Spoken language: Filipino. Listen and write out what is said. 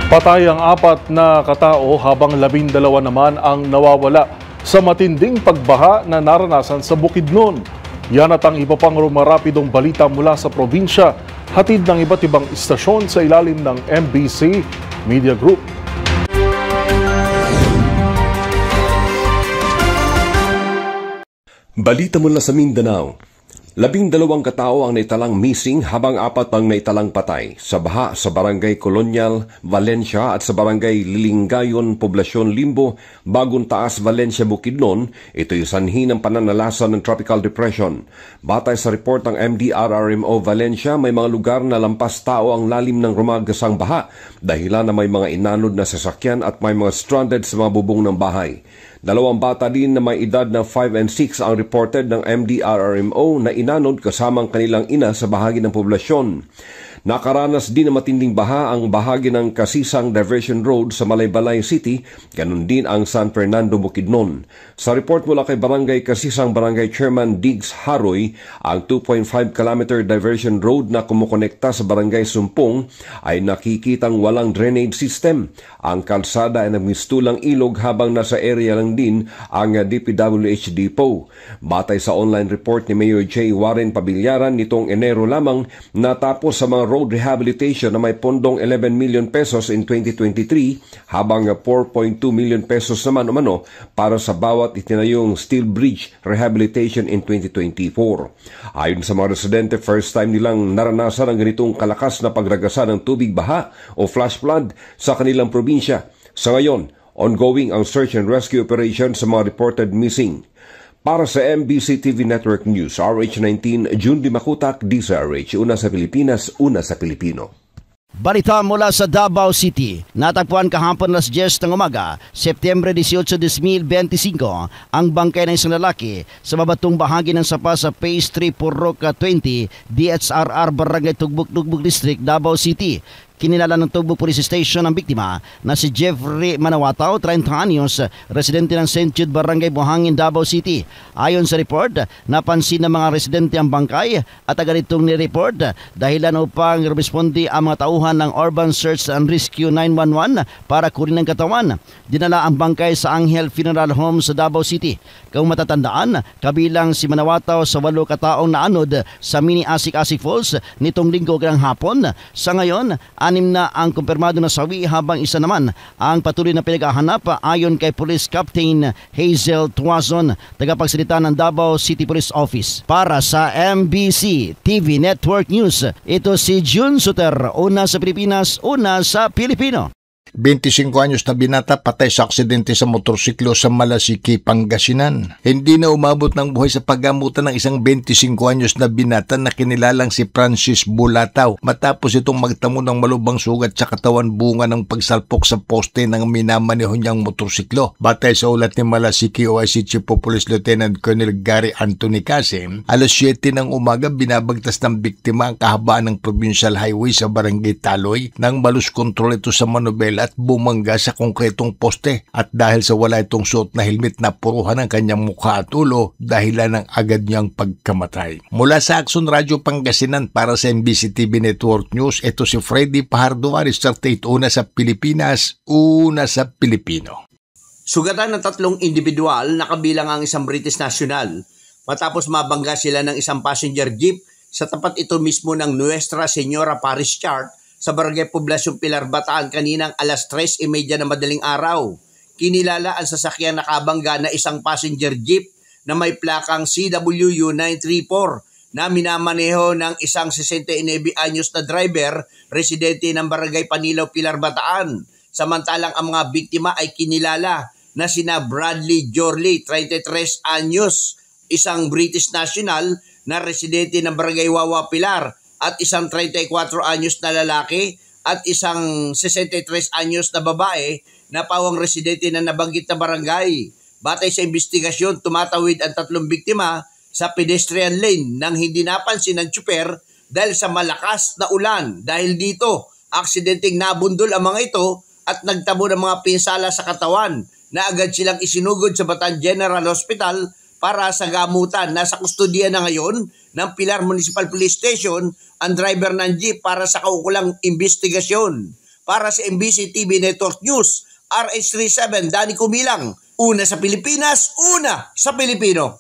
Patay ang 4 na katao habang 12 naman ang nawawala sa matinding pagbaha na naranasan sa Bukidnon. Yan at ang iba pang rumarapidong balita mula sa probinsya, hatid ng iba't ibang istasyon sa ilalim ng MBC Media Group. Balita mula sa Mindanao. 12 katao ang naitalang missing habang 4 ang naitalang patay sa baha sa Barangay Colonial, Valencia at sa Barangay Lilingayon, Poblasyon Limbo, Bagong Taas, Valencia, Bukidnon. Ito'y sanhi ng pananalasa ng Tropical Depression. Batay sa report ng MDRRMO Valencia, may mga lugar na lampas tao ang lalim ng rumagasang baha dahilan na may mga inanod na sasakyan at may mga stranded sa mga bubong ng bahay. 2 bata din na may edad na 5 and 6 ang reported ng MDRRMO na inanod kasamang kanilang ina sa bahagi ng poblasyon. Nakaranas din ng matinding baha ang bahagi ng Kasisang Diversion Road sa Malaybalay City, ganun din ang San Fernando, Bukidnon. Sa report mula kay Barangay Kasisang Barangay Chairman Diggs Haroy, ang 2.5 km diversion road na kumukonekta sa Barangay Sumpong ay nakikitang walang drainage system. Ang kalsada ay nagmistulang ilog habang nasa area lang din ang DPWH depot. Batay sa online report ni Mayor J. Warren Pabilyaran nitong Enero lamang natapos sa mga road rehabilitation na may pondong 11 million pesos in 2023 habang 4.2 million pesos naman umano para sa bawat itinayong steel bridge rehabilitation in 2024. Ayon sa mga residente, first time nilang naranasan ang ganitong kalakas na pagragasa ng tubig baha o flash flood sa kanilang probinsya. Sa ngayon, ongoing ang search and rescue operation sa mga reported missing. Para sa MBC TV Network News, RH19, June Dimakutak, DZRH, una sa Pilipinas, una sa Pilipino. Balita mula sa Davao City. Natagpuan kahapon alas 10 ng umaga, Setyembre 18, 2025, ang bangkay ng isang lalaki sa mabatong bahagi ng sapa sa Phase 3 Purok 20, DHRR Barangay Tugbuk-Tugbuk District, Davao City. Kinilala ng Tugbuk Police Station ang biktima na si Jeffrey Manawataw, 30 anyos, residente ng St. Jude Barangay Buhangin, Davao City. Ayon sa report, napansin ng mga residente ang bangkay at agad itong ni-report dahilan upang responde ang mga tauhan ng Urban Search and Rescue 911 para kunin ang katawan. Dinala ang bangkay sa Angel Funeral Home sa Davao City. Kung matatandaan, kabilang si Manawataw sa 8 kataong naanod sa Mini Asik-Asik Falls nitong linggo ng hapon. Sa ngayon, 6 na ang kumpirmado na sawi habang isa naman ang patuloy na pinaghahanap ayon kay Police Captain Hazel Tuazon, tagapagsalita ng Davao City Police Office. Para sa MBC TV Network News, ito si June Suter, una sa Pilipinas, una sa Pilipino. 25 anyos na binata patay sa aksidente sa motorsiklo sa Malasiki, Pangasinan. Hindi na umabot ng buhay sa paggamutan ng isang 25 anyos na binata na kinilalang si Francis Bulataw matapos itong magtamo ng malubhang sugat sa katawan bunga ng pagsalpok sa poste ng minamaneho niyang motorsiklo. Batay sa ulat ni Malasiki OIC Chief of Police Lieutenant Colonel Gary Anthony Casim, alas 7 ng umaga binabagtas ng biktima ang kahabaan ng Provincial Highway sa Barangay Taloy nang malus control ito sa manobela at bumangga sa konkretong poste at dahil sa wala itong suot na helmet na puruhan ang kanyang mukha at ulo dahilan ng agad niyang pagkamatay. Mula sa Action Radio Pangasinan para sa MBC TV Network News, ito si Freddy Pajardo, Aris 38, una sa Pilipinas, una sa Pilipino. Sugatan ng 3 individual na kabilang ang isang British national matapos mabangga sila ng isang passenger jeep sa tapat ito mismo ng Nuestra Señora Parish Church sa Barangay Poblasyon Pilar, Bataan kaninang alas 3:30 na madaling araw. Kinilala ang sasakyan na kabangga na isang passenger jeep na may plakang CWU 934 na minamaneho ng isang 69 anyos na driver, residente ng Barangay Panilaw, Pilar, Bataan. Samantalang ang mga biktima ay kinilala na sina Bradley Jorley, 33 anyos, isang British national na residente ng Barangay Wawa, Pilar, at isang 34 anyos na lalaki at isang 63 anyos na babae na pawang residente na nabanggit na barangay. Batay sa investigasyon, tumatawid ang 3 biktima sa pedestrian lane nang hindi napansin ng tsuper dahil sa malakas na ulan. Dahil dito, aksidenteng nabundol ang mga ito at nagtamo ng mga pinsala sa katawan na agad silang isinugod sa Bataan General Hospital para sa gamutan. Nasa kustodiya na ngayon ng Pilar Municipal Police Station ang driver ng jeep para sa kaukulang investigasyon. para sa MBC TV Network News, RH37, Danny Kumilang. Una sa Pilipinas, una sa Pilipino.